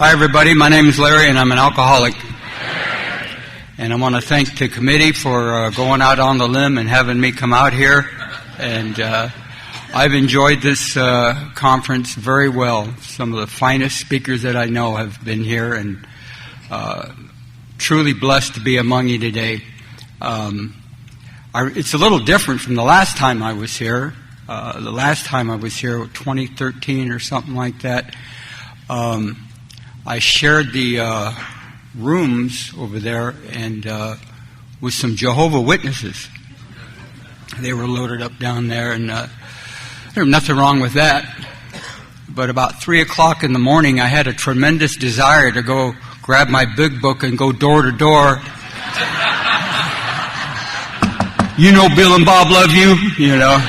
Hi, everybody. My name is Larry, and I'm an alcoholic. And I want to thank the committee for going out on the limb and having me come out here. And I've enjoyed this conference very well. Some of the finest speakers that I know have been here, and truly blessed to be among you today. It's a little different from the last time I was here. The last time I was here, 2013 or something like that, I shared the rooms over there and with some Jehovah's Witnesses. They were loaded up down there, and there was nothing wrong with that. But about 3 o'clock in the morning, I had a tremendous desire to go grab my big book and go door to door. You know Bill and Bob love you, you know.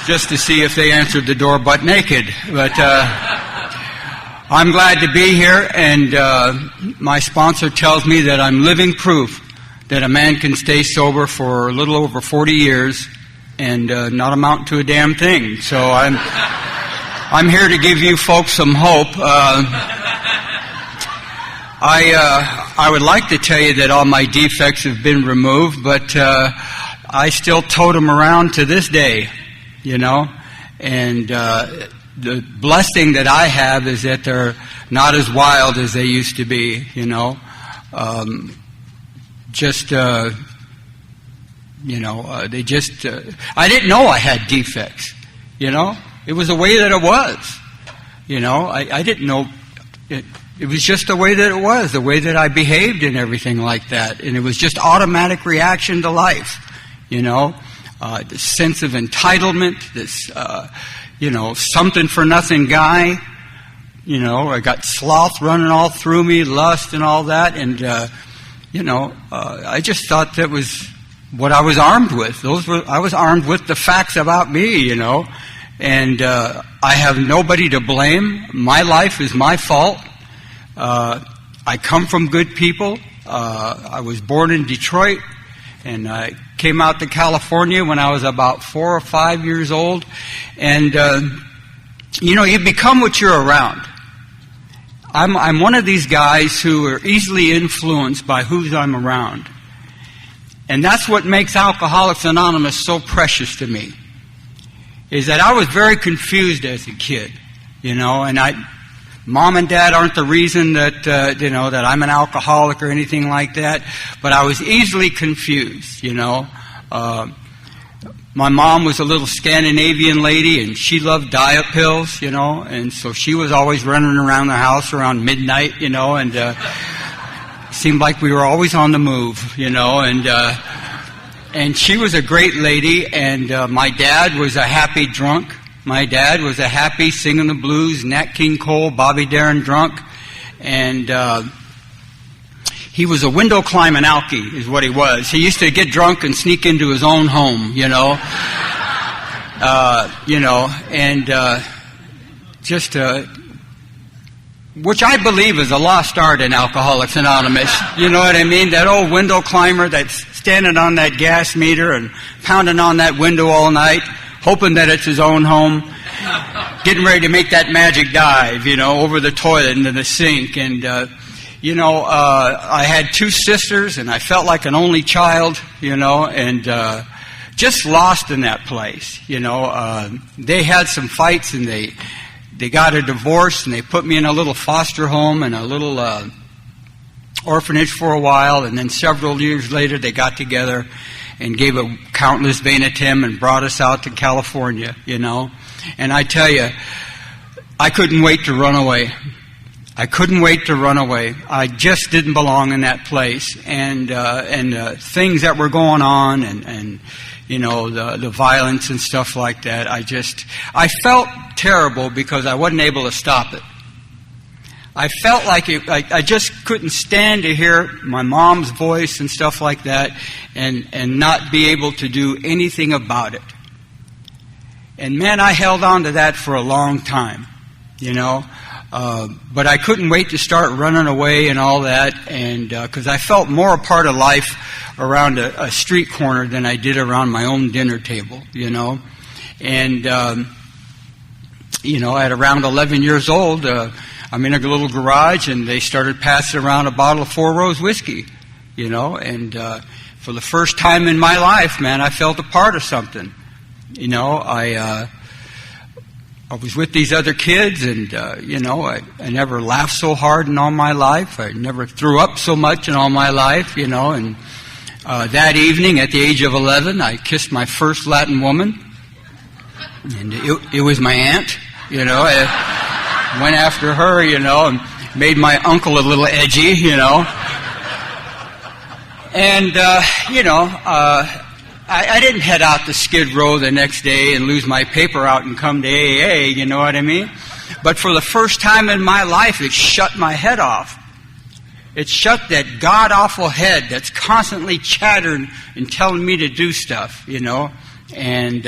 Just to see if they answered the door butt naked. But I'm glad to be here, and my sponsor tells me that I'm living proof that a man can stay sober for a little over 40 years and not amount to a damn thing. So I'm here to give you folks some hope. I would like to tell you that all my defects have been removed, but I still tote them around to this day, you know. And the blessing that I have is that they're not as wild as they used to be, you know. They just, I didn't know I had defects, you know. It was the way that it was, you know. I didn't know, it was just the way that it was, the way that I behaved and everything like that. And it was just automatic reaction to life, you know. This sense of entitlement, this, something for nothing guy. You know, I got sloth running all through me, lust and all that. And, I just thought that was what I was armed with. I was armed with the facts about me, you know. And I have nobody to blame. My life is my fault. I come from good people. I was born in Detroit, and I came out to California when I was about 4 or 5 years old. And, you become what you're around. I'm one of these guys who are easily influenced by who I'm around. And that's what makes Alcoholics Anonymous so precious to me, is that I was very confused as a kid, you know, and Mom and Dad aren't the reason that, that I'm an alcoholic or anything like that, but I was easily confused, you know. My mom was a little Scandinavian lady, and she loved diet pills, you know, and so she was always running around the house around midnight, you know, and seemed like we were always on the move, you know, and she was a great lady, and my dad was a happy drunk. My dad was a happy, singing the blues, Nat King Cole, Bobby Darin drunk, and he was a window climbing alkie, is what he was. He used to get drunk and sneak into his own home, you know, which I believe is a lost art in Alcoholics Anonymous. You know what I mean? That old window climber that's standing on that gas meter and pounding on that window all night, hoping that it's his own home, getting ready to make that magic dive, you know, over the toilet into the sink. And, I had 2 sisters, and I felt like an only child, you know, and just lost in that place, you know. They had some fights, and they got a divorce, and they put me in a little foster home and a little orphanage for a while, and then several years later they got together and gave a countless vain attempt and brought us out to California, you know. And I tell you, I couldn't wait to run away. I couldn't wait to run away. I just didn't belong in that place. And things that were going on and the violence and stuff like that, I felt terrible because I wasn't able to stop it. I felt like I just couldn't stand to hear my mom's voice and stuff like that and not be able to do anything about it. And man, I held on to that for a long time, you know. But I couldn't wait to start running away and all that, and because I felt more a part of life around a street corner than I did around my own dinner table, you know. And at around 11 years old, I'm in a little garage, and they started passing around a bottle of Four Rose whiskey, and for the first time in my life, man, I felt a part of something. I was with these other kids, and, I never laughed so hard in all my life. I never threw up so much in all my life, and that evening at the age of 11, I kissed my first Latin woman, and it was my aunt, I went after her, and made my uncle a little edgy, and, I didn't head out to Skid Row the next day and lose my paper out and come to AA, you know what I mean? But for the first time in my life, it shut my head off. It shut that god-awful head that's constantly chattering and telling me to do stuff, and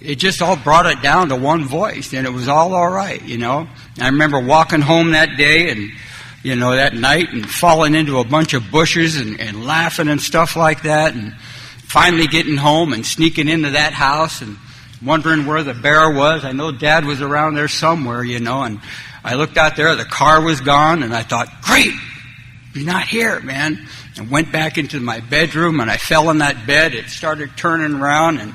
it just all brought it down to one voice, and it was all right, I remember walking home that day and that night, and falling into a bunch of bushes and laughing and stuff like that, and finally getting home and sneaking into that house and wondering where the bear was. I know Dad was around there somewhere, and I looked out there, the car was gone, and I thought, great, he's not here, man. And went back into my bedroom, and I fell in that bed. It started turning around and,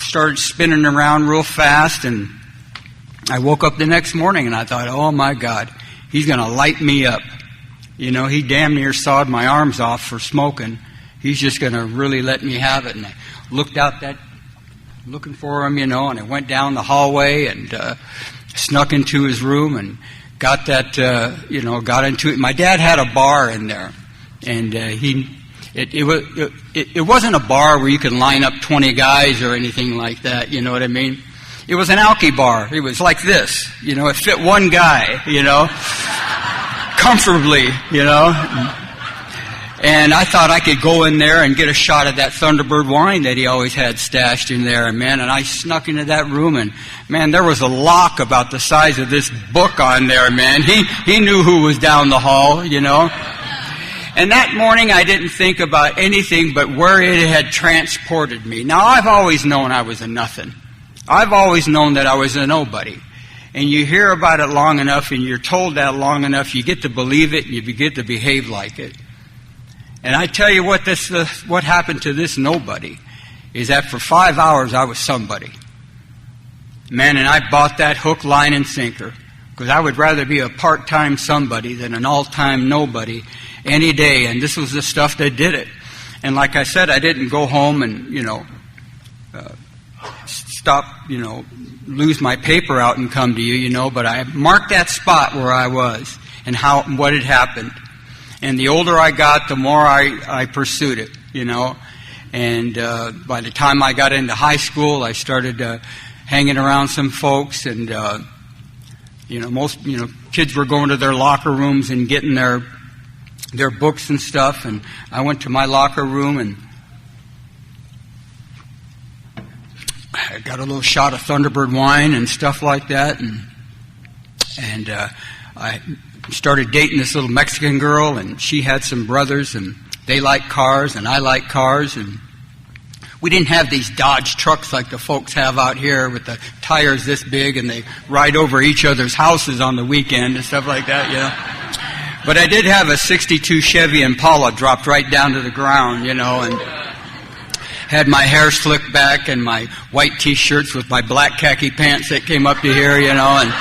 started spinning around real fast, and I woke up the next morning, and I thought, oh my God, he's going to light me up. He damn near sawed my arms off for smoking. He's just going to really let me have it. And I looked out looking for him, and I went down the hallway and snuck into his room and got that, got into it. My dad had a bar in there, and it wasn't a bar where you could line up 20 guys or anything like that, you know what I mean? It was an alky bar. It was like this, it fit one guy, comfortably, And I thought I could go in there and get a shot of that Thunderbird wine that he always had stashed in there, man. And I snuck into that room, and, man, there was a lock about the size of this book on there, man. He knew who was down the hall, And that morning I didn't think about anything but where it had transported me. Now, I've always known I was a nothing. I've always known that I was a nobody. And you hear about it long enough, and you're told that long enough, you get to believe it, and you get to behave like it. And I tell you what happened to this nobody is that for 5 hours I was somebody. Man, and I bought that hook, line, and sinker, because I would rather be a part-time somebody than an all-time nobody any day. And this was the stuff that did it. And like I said, I didn't go home and, lose my paper out and come to you, but I marked that spot where I was and what had happened. And the older I got, the more I pursued it, And by the time I got into high school, I started hanging around some folks, and most kids were going to their locker rooms and getting their books and stuff. And I went to my locker room and I got a little shot of Thunderbird wine and stuff like that, and I started dating this little Mexican girl, and she had some brothers, and they liked cars, and I liked cars, and we didn't have these Dodge trucks like the folks have out here with the tires this big, and they ride over each other's houses on the weekend and stuff like that, But I did have a 62 Chevy Impala dropped right down to the ground, and had my hair slicked back and my white T-shirts with my black khaki pants that came up to here, and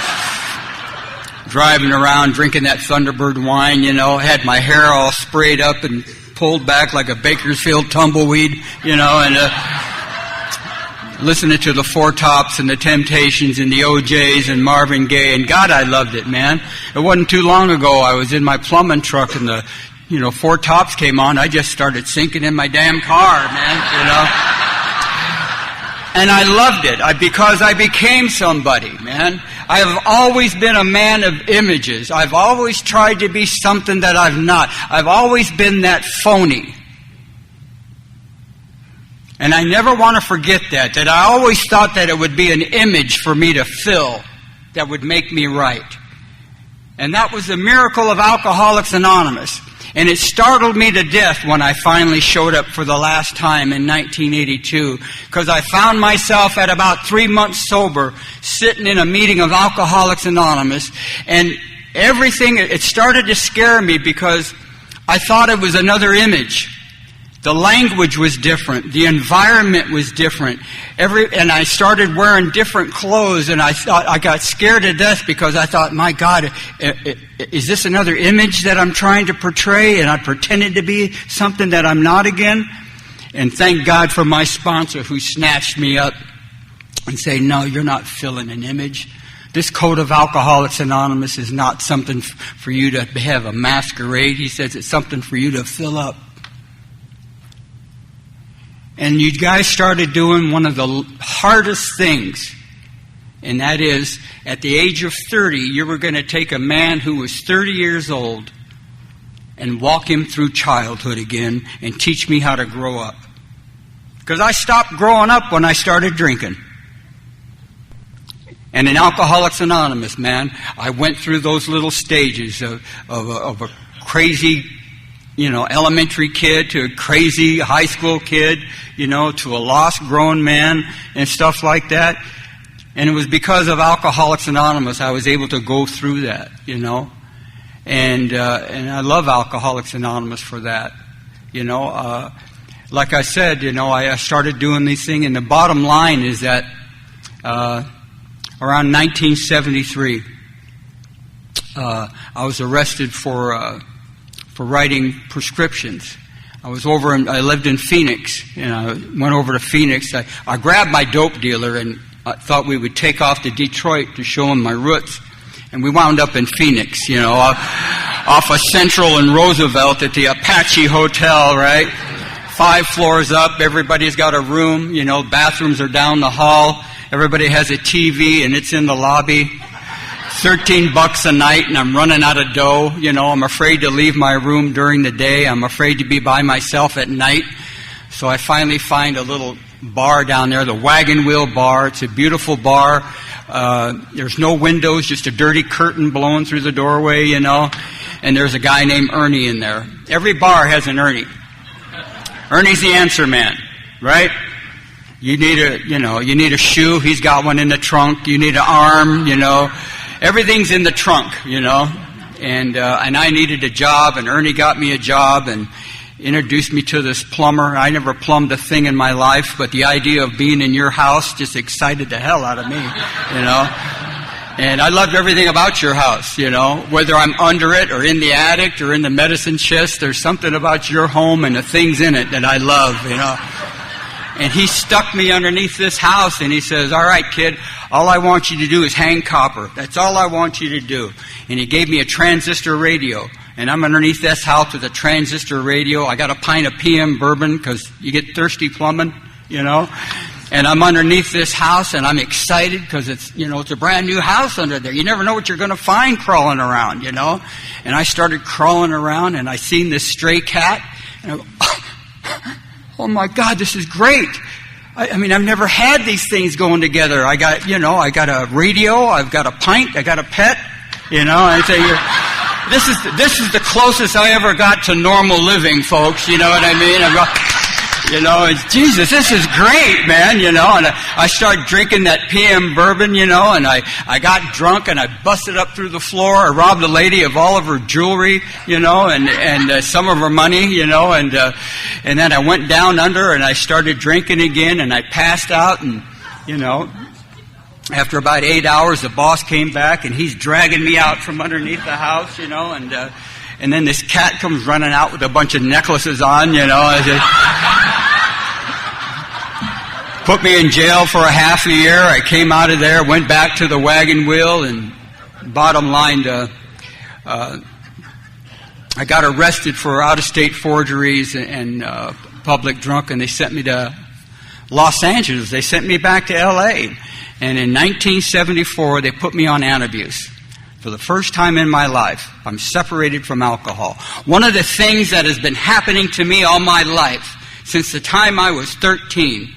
driving around drinking that Thunderbird wine, had my hair all sprayed up and pulled back like a Bakersfield tumbleweed, and listening to the Four Tops and the Temptations and the OJs and Marvin Gaye, and God, I loved it, man. It wasn't too long ago I was in my plumbing truck and the Four Tops came on. I just started sinking in my damn car, man, And I loved it because I became somebody, man. I have always been a man of images. I've always tried to be something that I've not. I've always been that phony. And I never want to forget that I always thought that it would be an image for me to fill that would make me right. And that was the miracle of Alcoholics Anonymous. And it startled me to death when I finally showed up for the last time in 1982, because I found myself at about 3 months sober, sitting in a meeting of Alcoholics Anonymous, and everything, it started to scare me because I thought it was another image. The language was different. The environment was different. And I started wearing different clothes, and I got scared to death because I thought, my God, is this another image that I'm trying to portray, and I pretended to be something that I'm not again? And thank God for my sponsor who snatched me up and said, no, you're not filling an image. This code of Alcoholics Anonymous is not something for you to have a masquerade. He says it's something for you to fill up. And you guys started doing one of the hardest things, and that is, at the age of 30, you were going to take a man who was 30 years old and walk him through childhood again and teach me how to grow up. Because I stopped growing up when I started drinking. And in Alcoholics Anonymous, man, I went through those little stages of a crazy, elementary kid to a crazy high school kid, to a lost grown man and stuff like that. And it was because of Alcoholics Anonymous I was able to go through that, And I love Alcoholics Anonymous for that, Like I said, I started doing these things, and the bottom line is that around 1973, I was arrested for writing prescriptions. I lived in Phoenix, and I went over to Phoenix. I grabbed my dope dealer, and I thought we would take off to Detroit to show him my roots. And we wound up in Phoenix, off of Central and Roosevelt at the Apache Hotel, right? 5 floors up, everybody's got a room, bathrooms are down the hall. Everybody has a TV, and it's in the lobby. $13 a night, and I'm running out of dough. I'm afraid to leave my room during the day. I'm afraid to be by myself at night. So I finally find a little bar down there, the Wagon Wheel Bar. It's a beautiful bar. There's no windows, just a dirty curtain blowing through the doorway, And there's a guy named Ernie in there. Every bar has an Ernie. Ernie's the answer man, right? You need a shoe. He's got one in the trunk. You need an arm, Everything's in the trunk, And I needed a job, and Ernie got me a job and introduced me to this plumber. I never plumbed a thing in my life, but the idea of being in your house just excited the hell out of me, And I loved everything about your house, Whether I'm under it or in the attic or in the medicine chest, there's something about your home and the things in it that I love, And he stuck me underneath this house, and he says, all right, kid, all I want you to do is hang copper. That's all I want you to do. And he gave me a transistor radio. And I'm underneath this house with a transistor radio. I got a pint of PM bourbon because you get thirsty plumbing, And I'm underneath this house, and I'm excited because it's a brand new house under there. You never know what you're going to find crawling around, And I started crawling around, and I seen this stray cat, and I go, oh my God, this is great. I've never had these things going together. I got a radio, I've got a pint, I got a pet, I say, this is the closest I ever got to normal living, folks, you know what I mean? Jesus, this is great, man, and I started drinking that PM bourbon, and I got drunk, and I busted up through the floor. I robbed a lady of all of her jewelry, and some of her money, and then I went down under, and I started drinking again, and I passed out, and, after about 8 hours, the boss came back, and he's dragging me out from underneath the house, and then this cat comes running out with a bunch of necklaces on, Put me in jail for a half a year. I came out of there, went back to the Wagon Wheel, and bottom line, I got arrested for out-of-state forgeries and public drunk, and they sent me to Los Angeles. They sent me back to L.A., and in 1974, they put me on antabuse. For the first time in my life, I'm separated from alcohol. One of the things that has been happening to me all my life, since the time I was 13,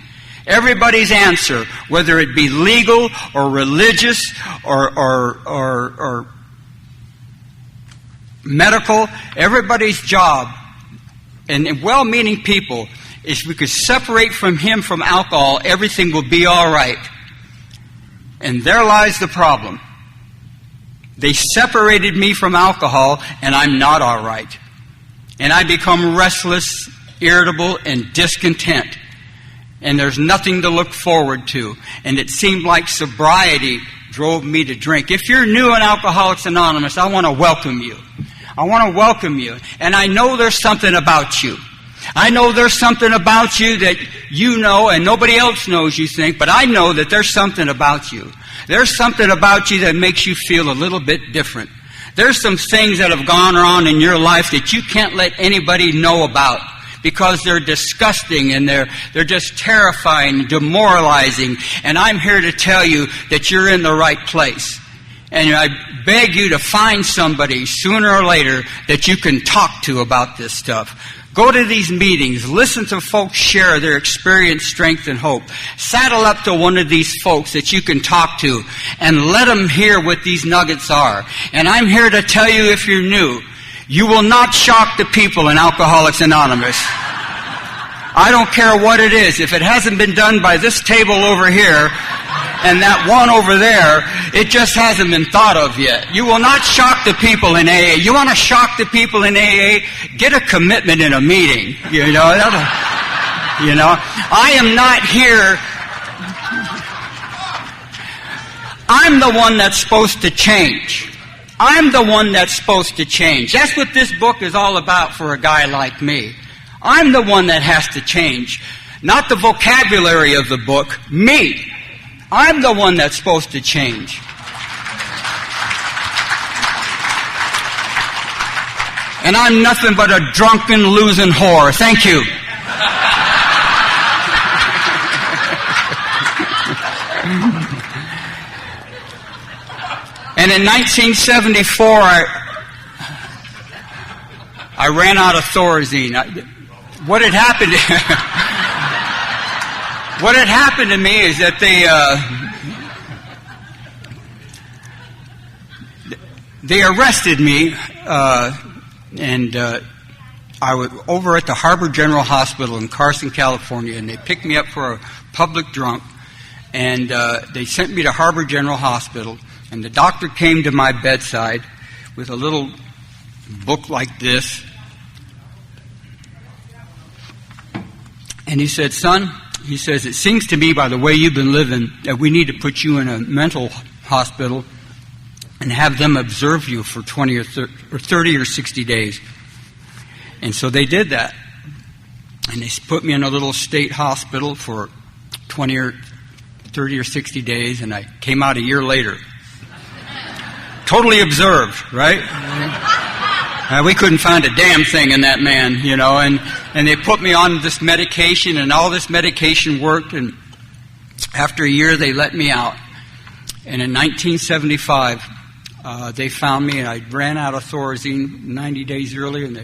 everybody's answer, whether it be legal or religious or medical, everybody's job, and well-meaning people, if we could separate him from alcohol, everything will be all right. And there lies the problem. They separated me from alcohol, and I'm not all right. And I become restless, irritable, and discontent. And there's nothing to look forward to. And it seemed like sobriety drove me to drink. If you're new in Alcoholics Anonymous, I want to welcome you. I want to welcome you. And I know there's something about you. I know there's something about you that you know and nobody else knows, you think, but I know that there's something about you. There's something about you that makes you feel a little bit different. There's some things that have gone on in your life that you can't let anybody know about because they're disgusting and they're just terrifying, demoralizing. And I'm here to tell you that you're in the right place. And I beg you to find somebody sooner or later that you can talk to about this stuff. Go to these meetings. Listen to folks share their experience, strength, and hope. Saddle up to one of these folks that you can talk to and let them hear what these nuggets are. And I'm here to tell you, if you're new, you will not shock the people in Alcoholics Anonymous. I don't care what it is. If it hasn't been done by this table over here and that one over there, it just hasn't been thought of yet. You will not shock the people in AA. You want to shock the people in AA? Get a commitment in a meeting. You know, I am not here. I'm the one that's supposed to change. I'm the one that's supposed to change. That's what this book is all about for a guy like me. I'm the one that has to change. Not the vocabulary of the book, me. I'm the one that's supposed to change. And I'm nothing but a drunken, losing whore. Thank you. And in 1974, I ran out of Thorazine. What had happened? What had happened to me is that they arrested me, and I was over at the Harbor General Hospital in Carson, California, and they picked me up for a public drunk, and they sent me to Harbor General Hospital, and the doctor came to my bedside with a little book like this, and he said, "Son," he says, "it seems to me by the way you've been living that we need to put you in a mental hospital and have them observe you for 20 or 30 or 60 days. And so they did that. And they put me in a little state hospital for 20 or 30 or 60 days, and I came out a year later. Totally observed, right? We couldn't find a damn thing in that man, you know, and they put me on this medication, and all this medication worked, and after a year they let me out. And in 1975, they found me, and I ran out of Thorazine 90 days earlier. In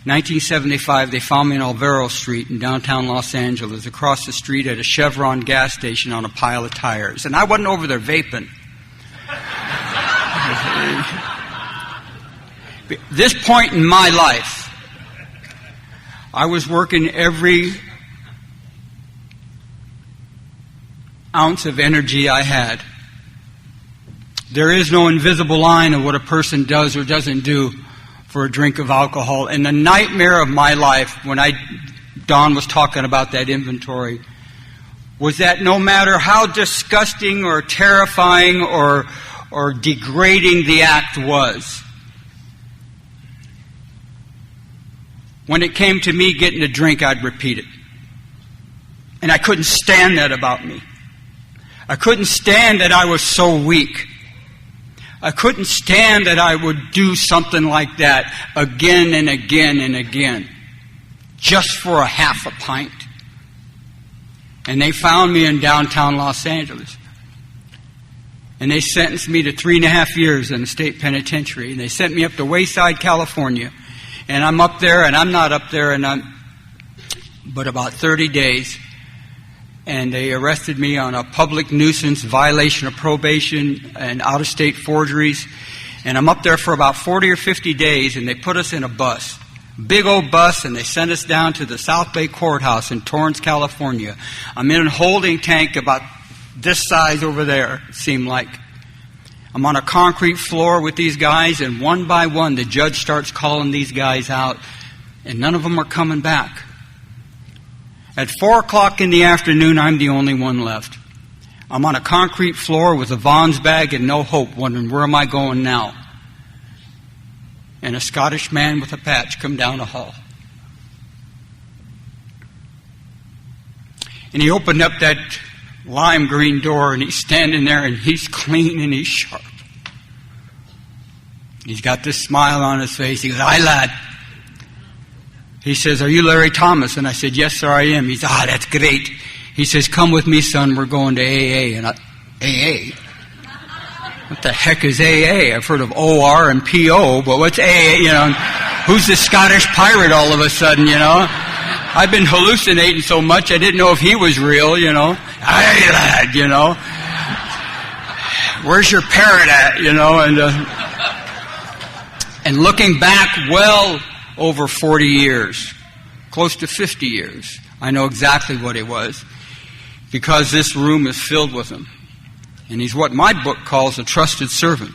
1975, they found me in Alvaro Street in downtown Los Angeles, across the street at a Chevron gas station on a pile of tires. And I wasn't over there vaping. This point in my life, I was working every ounce of energy I had. There is no invisible line of what a person does or doesn't do for a drink of alcohol. And the nightmare of my life, when Don was talking about that inventory, was that no matter how disgusting or terrifying or degrading the act was, when it came to me getting a drink, I'd repeat it. And I couldn't stand that about me. I couldn't stand that I was so weak. I couldn't stand that I would do something like that again and again and again, just for a half a pint. And they found me in downtown Los Angeles. And they sentenced me to 3.5 years in the state penitentiary. And they sent me up to Wayside, California. And I'm up there, and I'm not up there, but about 30 days. And they arrested me on a public nuisance, violation of probation, and out-of-state forgeries. And I'm up there for about 40 or 50 days, and they put us in a bus. Big old bus, and they sent us down to the South Bay Courthouse in Torrance, California. I'm in a holding tank about this size over there, it seemed like. I'm on a concrete floor with these guys, and one by one the judge starts calling these guys out, and none of them are coming back. At 4 o'clock in the afternoon, I'm the only one left. I'm on a concrete floor with a Vaughn's bag and no hope, wondering, where am I going now? And a Scottish man with a patch come down the hall. And he opened up that lime green door, and he's standing there, and he's clean and he's sharp. He's got this smile on his face. He goes, "Aye, lad." He says, "Are you Larry Thomas?" And I said, "Yes, sir, I am." He says, "Ah, that's great." He says, "Come with me, son. We're going to AA." And AA? What the heck is AA? I've heard of OR and PO, but what's AA? You know, who's the Scottish pirate all of a sudden, you know? I've been hallucinating so much I didn't know if he was real, you know. "Aye, lad," you know. "Where's your parrot at?" You know, and looking back well over 40 years, close to 50 years, I know exactly what he was, because this room is filled with him. And he's what my book calls a trusted servant.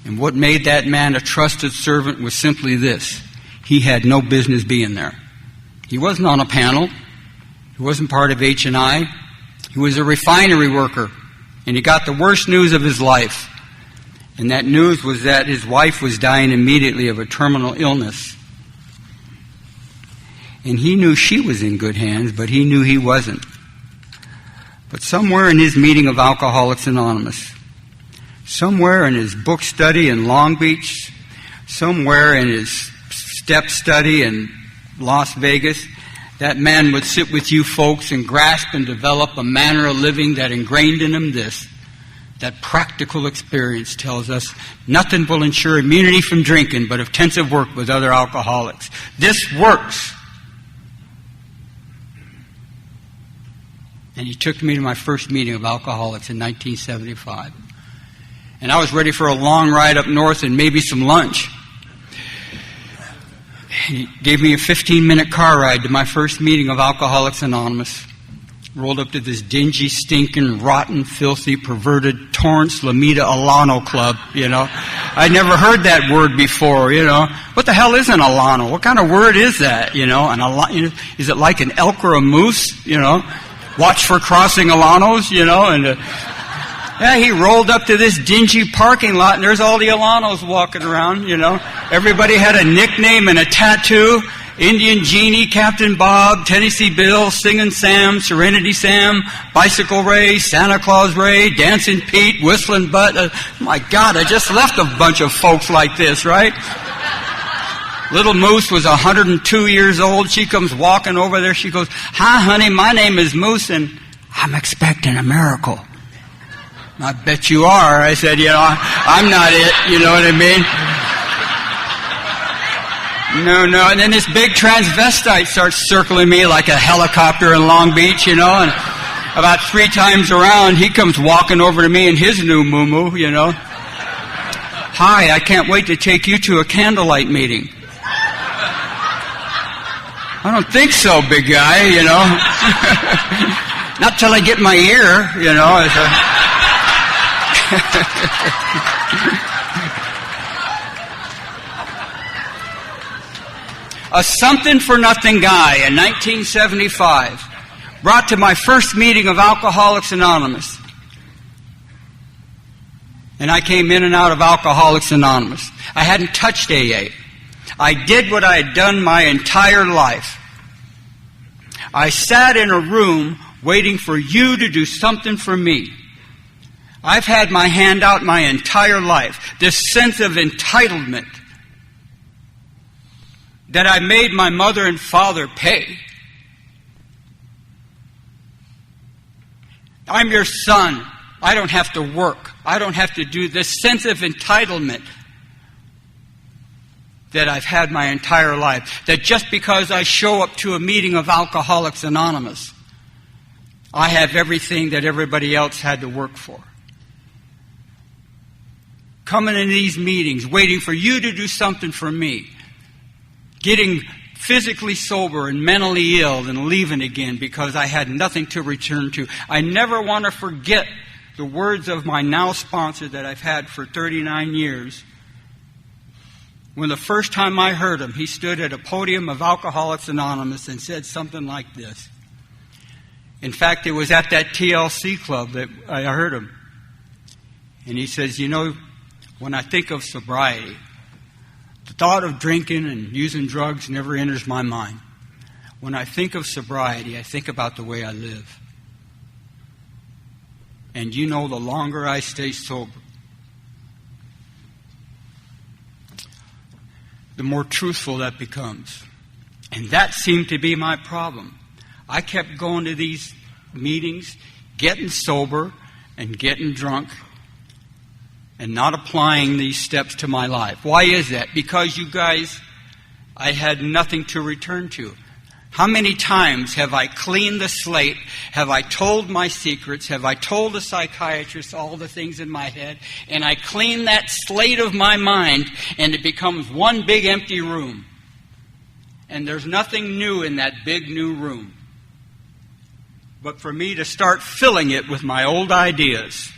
And what made that man a trusted servant was simply this: he had no business being there. He wasn't on a panel. He wasn't part of H&I. He was a refinery worker. And he got the worst news of his life. And that news was that his wife was dying immediately of a terminal illness. And he knew she was in good hands, but he knew he wasn't. But somewhere in his meeting of Alcoholics Anonymous, somewhere in his book study in Long Beach, somewhere in his step study in Las Vegas, that man would sit with you folks and grasp and develop a manner of living that ingrained in him this: that practical experience tells us nothing will ensure immunity from drinking but intensive work with other alcoholics. This works. And he took me to my first meeting of alcoholics in 1975. And I was ready for a long ride up north and maybe some lunch. He gave me a 15-minute car ride to my first meeting of Alcoholics Anonymous. Rolled up to this dingy, stinking, rotten, filthy, perverted Torrance Lomita Alano Club, you know. I'd never heard that word before, you know. What the hell is an Alano? What kind of word is that, you know? Is it like an elk or a moose, you know? Watch for crossing Alanos, you know. And yeah, he rolled up to this dingy parking lot, and there's all the Alanos walking around, you know. Everybody had a nickname and a tattoo. Indian Genie, Captain Bob, Tennessee Bill, Singing Sam, Serenity Sam, Bicycle Ray, Santa Claus Ray, Dancing Pete, Whistling Butt. My God, I just left a bunch of folks like this, right? Little Moose was 102 years old. She comes walking over there. She goes, "Hi, honey, my name is Moose, and I'm expecting a miracle." "I bet you are." I said, "You know, I'm not it." You know what I mean? No. And then this big transvestite starts circling me like a helicopter in Long Beach, you know. And about 3 times around, he comes walking over to me in his new moo-moo, you know. "Hi, I can't wait to take you to a candlelight meeting." "I don't think so, big guy, you know." "Not till I get my ear, you know." A something-for-nothing guy in 1975 brought to my first meeting of Alcoholics Anonymous. And I came in and out of Alcoholics Anonymous. I hadn't touched AA. I did what I had done my entire life. I sat in a room waiting for you to do something for me. I've had my hand out my entire life. This sense of entitlement that I made my mother and father pay. I'm your son. I don't have to work. I don't have to do this sense of entitlement that I've had my entire life. That just because I show up to a meeting of Alcoholics Anonymous, I have everything that everybody else had to work for. coming in these meetings, waiting for you to do something for me, getting physically sober and mentally ill and leaving again because I had nothing to return to. I never want to forget the words of my now sponsor that I've had for 39 years. When the first time I heard him, he stood at a podium of Alcoholics Anonymous and said something like this. In fact, it was at that TLC club that I heard him. And he says, you know, when I think of sobriety, the thought of drinking and using drugs never enters my mind. When I think of sobriety, I think about the way I live. And you know, the longer I stay sober, the more truthful that becomes. And that seemed to be my problem. I kept going to these meetings, getting sober and getting drunk, and not applying these steps to my life. Why is that? Because, you guys, I had nothing to return to. How many times have I cleaned the slate? Have I told my secrets? Have I told the psychiatrist all the things in my head? And I clean that slate of my mind, and it becomes one big empty room. And there's nothing new in that big new room. But for me to start filling it with my old ideas.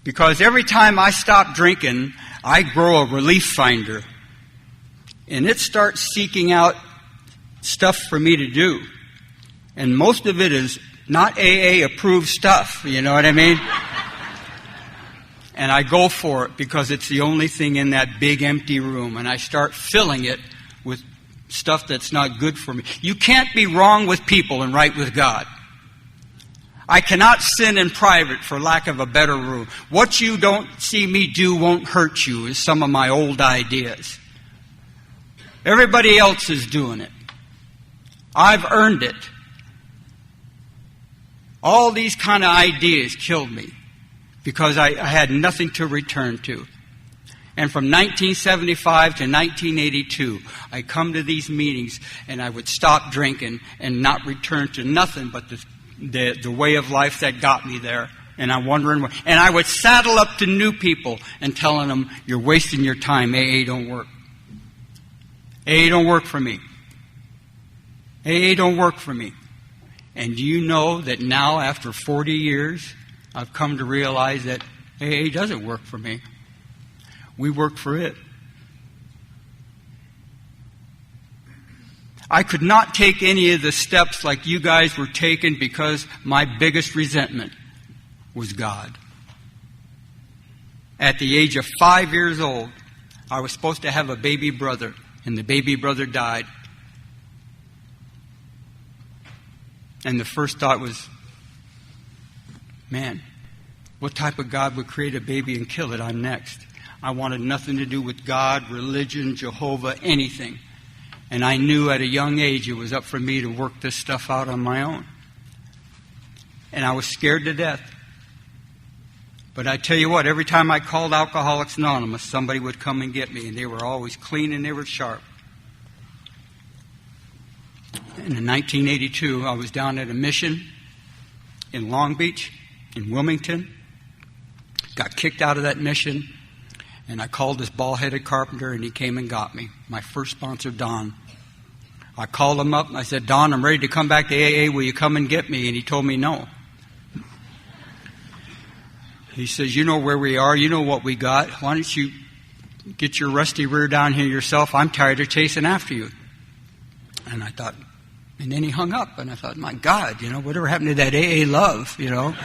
Because every time I stop drinking, I grow a relief finder. And it starts seeking out stuff for me to do. And most of it is not AA-approved stuff, you know what I mean? And I go for it because it's the only thing in that big empty room. And I start filling it with stuff that's not good for me. You can't be wrong with people and right with God. I cannot sin in private for lack of a better rule. What you don't see me do won't hurt you is some of my old ideas. Everybody else is doing it. I've earned it. All these kind of ideas killed me because I had nothing to return to. And from 1975 to 1982, I come to these meetings and I would stop drinking and not return to nothing but the way of life that got me there. And I'm wondering why. And I would saddle up to new people and telling them, you're wasting your time. AA don't work. AA don't work for me. AA don't work for me. And do you know that now, after 40 years, I've come to realize that AA doesn't work for me. We work for it. I could not take any of the steps like you guys were taking because my biggest resentment was God. At the age of 5 years old, I was supposed to have a baby brother, and the baby brother died. And the first thought was, man, what type of God would create a baby and kill it? I'm next. I wanted nothing to do with God, religion, Jehovah, anything. And I knew at a young age it was up for me to work this stuff out on my own. And I was scared to death. But I tell you what, every time I called Alcoholics Anonymous, somebody would come and get me, and they were always clean and they were sharp. And in 1982, I was down at a mission in Long Beach, in Wilmington. Got kicked out of that mission. And I called this bald-headed carpenter, and he came and got me. My first sponsor, Don. I called him up, and I said, Don, I'm ready to come back to AA. Will you come and get me? And he told me no. He says, you know where we are. You know what we got. Why don't you get your rusty rear down here yourself? I'm tired of chasing after you. And I thought, and then he hung up. And I thought, my God, you know, whatever happened to that AA love, you know?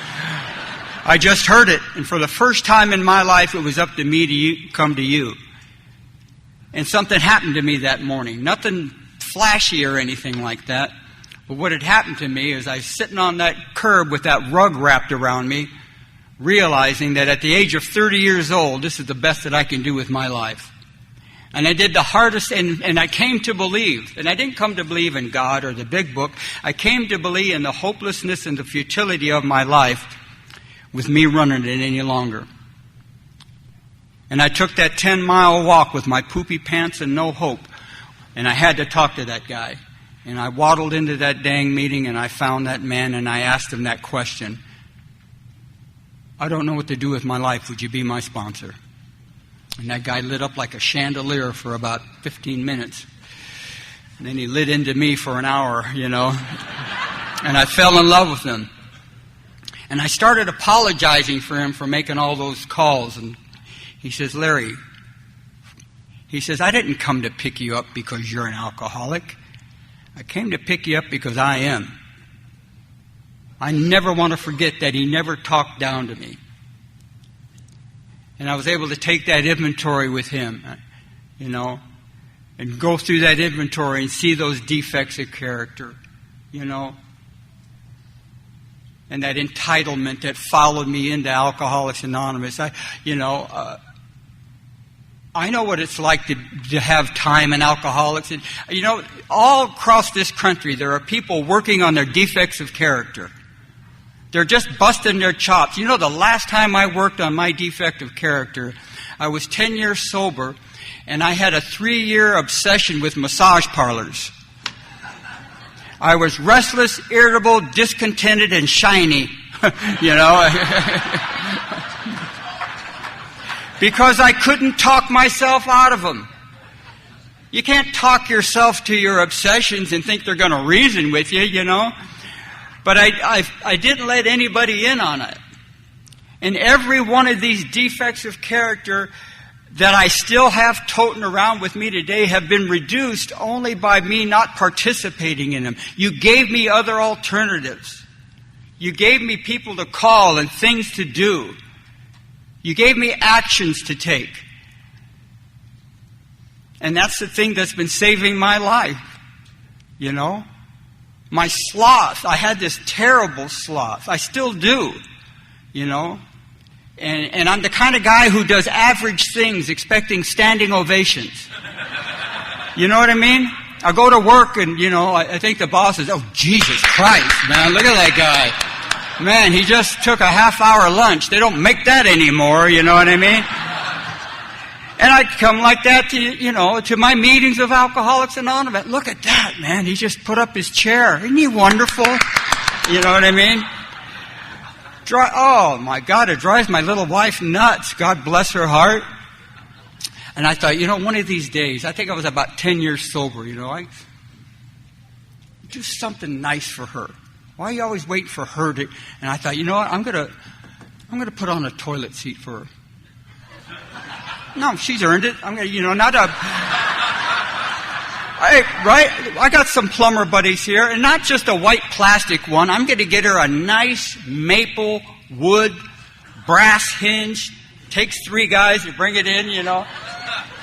I just heard it, and for the first time in my life, it was up to me to come to you. And something happened to me that morning. Nothing flashy or anything like that. But what had happened to me is I was sitting on that curb with that rug wrapped around me, realizing that at the age of 30 years old, this is the best that I can do with my life. And I did the hardest, and I came to believe, and I didn't come to believe in God or the big book. I came to believe in the hopelessness and the futility of my life with me running it any longer. And I took that 10-mile walk with my poopy pants and no hope. And I had to talk to that guy. And I waddled into that dang meeting, and I found that man, and I asked him that question. I don't know what to do with my life. Would you be my sponsor? And that guy lit up like a chandelier for about 15 minutes. And then he lit into me for an hour, And I fell in love with him. And I started apologizing for him for making all those calls. And he says, Larry, he says, I didn't come to pick you up because you're an alcoholic. I came to pick you up because I am. I never want to forget that he never talked down to me. And I was able to take that inventory with him, and go through that inventory and see those defects of character, and that entitlement that followed me into Alcoholics Anonymous. I know what it's like to have time in Alcoholics. And, all across this country, there are people working on their defects of character. They're just busting their chops. The last time I worked on my defect of character, I was 10 years sober, and I had a 3-year obsession with massage parlors. I was restless, irritable, discontented, and shiny, because I couldn't talk myself out of them. You can't talk yourself to your obsessions and think they're going to reason with you, But I didn't let anybody in on it. And every one of these defects of character that I still have toting around with me today have been reduced only by me not participating in them. You gave me other alternatives. You gave me people to call and things to do. You gave me actions to take. And that's the thing that's been saving my life, My sloth. I had this terrible sloth. I still do, And I'm the kind of guy who does average things expecting standing ovations. You know what I mean? I go to work and, I think the boss says, oh, Jesus Christ, man, look at that guy. Man, he just took a half-hour lunch. They don't make that anymore, you know what I mean? And I come like that to my meetings of Alcoholics Anonymous. Look at that, man. He just put up his chair. Isn't he wonderful? You know what I mean? Oh, my God, it drives my little wife nuts. God bless her heart. And I thought, one of these days, I think I was about 10 years sober, I do something nice for her. Why are you always waiting for her to? And I thought, what? I'm gonna put on a toilet seat for her. No, she's earned it. I'm gonna, not a. I got some plumber buddies here, and not just a white plastic one. I'm going to get her a nice maple wood brass hinge. Takes 3 guys to bring it in,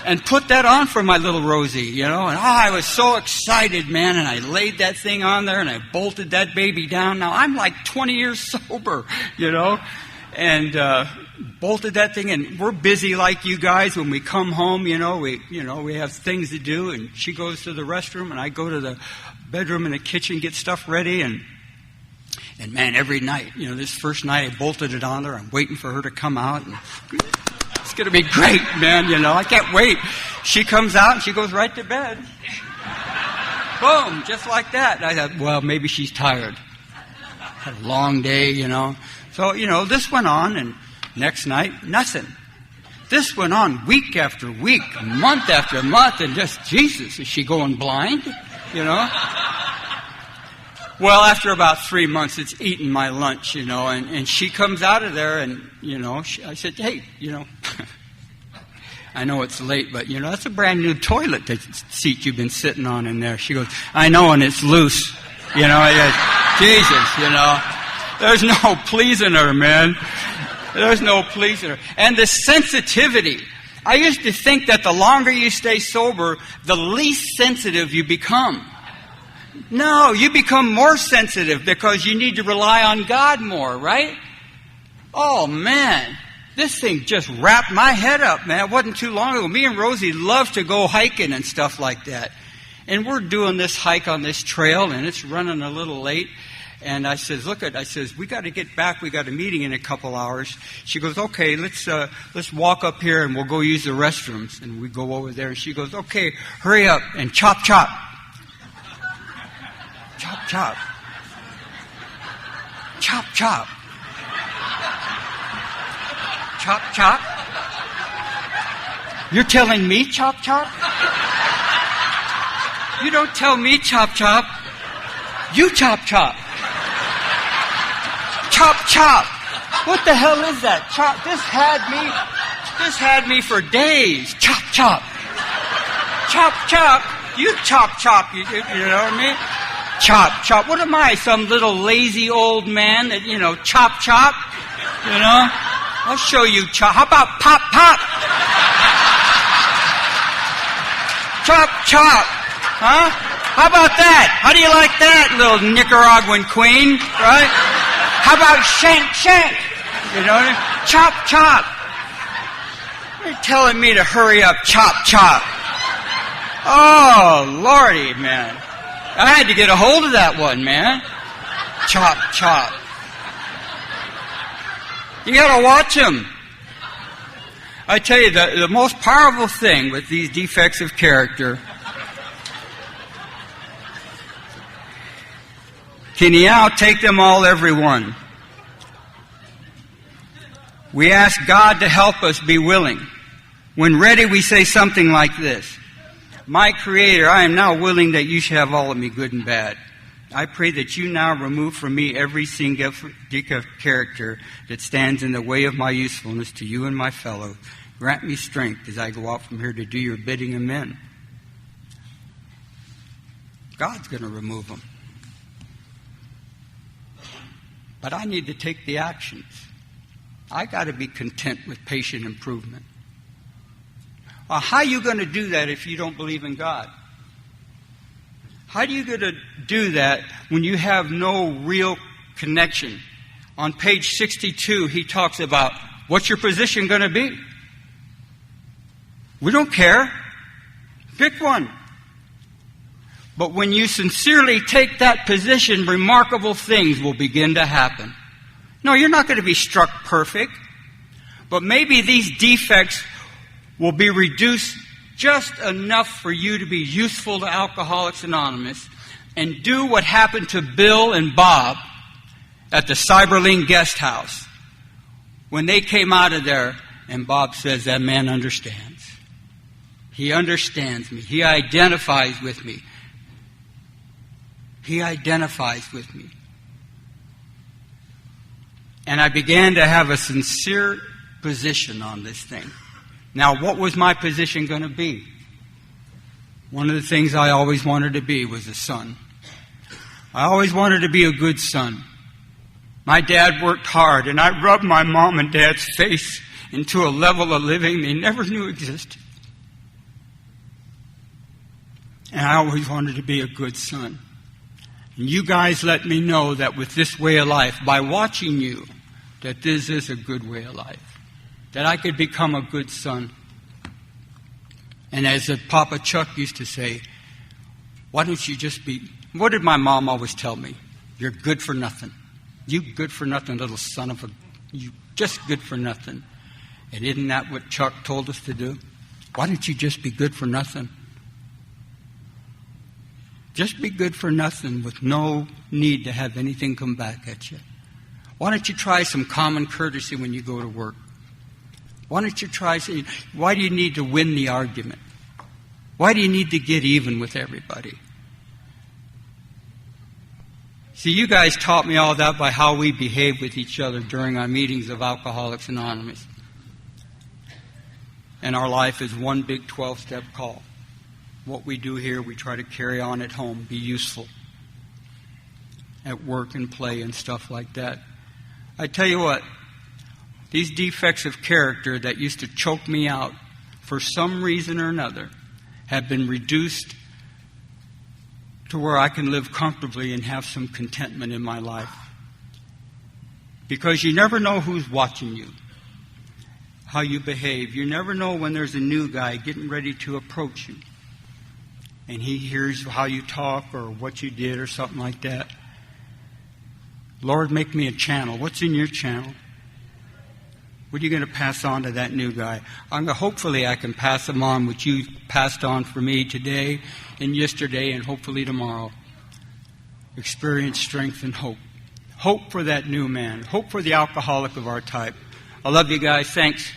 and put that on for my little Rosie, And I was so excited, man. And I laid that thing on there, and I bolted that baby down. Now I'm like 20 years sober, and bolted that thing, and we're busy like you guys. When we come home, we have things to do, and she goes to the restroom, and I go to the bedroom and the kitchen, get stuff ready, and man, every night, this first night I bolted it on there. I'm waiting for her to come out, and it's going to be great, man. I can't wait. She comes out and she goes right to bed. Boom, just like that. And I thought, well, maybe she's tired. Had a long day, So, this went on, and next night, nothing. This went on week after week, month after month, and just, Jesus, is she going blind? Well, after about 3 months, it's eating my lunch, and she comes out of there, and, I said, hey, I know it's late, but, that's a brand new toilet seat you've been sitting on in there. She goes, I know, and it's loose. Jesus, there's no pleasing her, man. There's no pleasing her. And the sensitivity. I used to think that the longer you stay sober, the least sensitive you become. No, you become more sensitive because you need to rely on God more, right? Oh, man. This thing just wrapped my head up, man. It wasn't too long ago. Me and Rosie love to go hiking and stuff like that. And we're doing this hike on this trail, and it's running a little late. And I says, we got to get back. We got a meeting in a couple hours. She goes, okay, let's walk up here and we'll go use the restrooms. And we go over there, and she goes, okay, hurry up and chop, chop. Chop, chop. Chop, chop. Chop, chop. You're telling me chop, chop? You don't tell me chop, chop. You chop, chop. Chop, chop. What the hell is that? Chop. This had me for days. Chop, chop. Chop, chop. You chop, chop. You know what I mean? Chop, chop. What am I? Some little lazy old man that, chop, chop? I'll show you chop. How about pop, pop? Chop, chop. Huh? How about that? How do you like that, little Nicaraguan queen? Right? How about shank, shank? Chop, chop. You're telling me to hurry up, chop, chop. Oh, Lordy, man. I had to get a hold of that one, man. Chop, chop. You gotta watch them. I tell you, the most powerful thing with these defects of character, can you outtake them all, every one? We ask God to help us be willing. When ready, we say something like this: My Creator, I am now willing that you should have all of me, good and bad. I pray that you now remove from me every single defect of character that stands in the way of my usefulness to you and my fellows. Grant me strength as I go out from here to do your bidding. Amen. God's going to remove them. But I need to take the actions. I got to be content with patient improvement. Well, how are you going to do that if you don't believe in God? How are you going to do that when you have no real connection? On page 62, he talks about, what's your position going to be? We don't care. Pick one. But when you sincerely take that position, remarkable things will begin to happen. No, you're not going to be struck perfect. But maybe these defects will be reduced just enough for you to be useful to Alcoholics Anonymous and do what happened to Bill and Bob at the STATELINE guest house. When they came out of there, and Bob says, that man understands. He understands me. He identifies with me. He identifies with me. And I began to have a sincere position on this thing. Now, what was my position going to be? One of the things I always wanted to be was a son. I always wanted to be a good son. My dad worked hard, and I rubbed my mom and dad's face into a level of living they never knew existed. And I always wanted to be a good son. And you guys let me know that with this way of life, by watching you, that this is a good way of life. That I could become a good son. And as Papa Chuck used to say, why don't you just be... What did my mom always tell me? You're good for nothing. You good for nothing, little son of a... You just good for nothing. And isn't that what Chuck told us to do? Why don't you just be good for nothing? Just be good for nothing with no need to have anything come back at you. Why don't you try some common courtesy when you go to work? Why don't you try... Why do you need to win the argument? Why do you need to get even with everybody? See, you guys taught me all that by how we behave with each other during our meetings of Alcoholics Anonymous. And our life is one big 12-step call. What we do here, we try to carry on at home, be useful at work and play and stuff like that. I tell you what, these defects of character that used to choke me out for some reason or another have been reduced to where I can live comfortably and have some contentment in my life. Because you never know who's watching you, how you behave. You never know when there's a new guy getting ready to approach you. And he hears how you talk or what you did or something like that. Lord, make me a channel. What's in your channel? What are you going to pass on to that new guy? Hopefully I can pass them on what you passed on for me today and yesterday and hopefully tomorrow. Experience, strength, and hope. Hope for that new man. Hope for the alcoholic of our type. I love you guys. Thanks.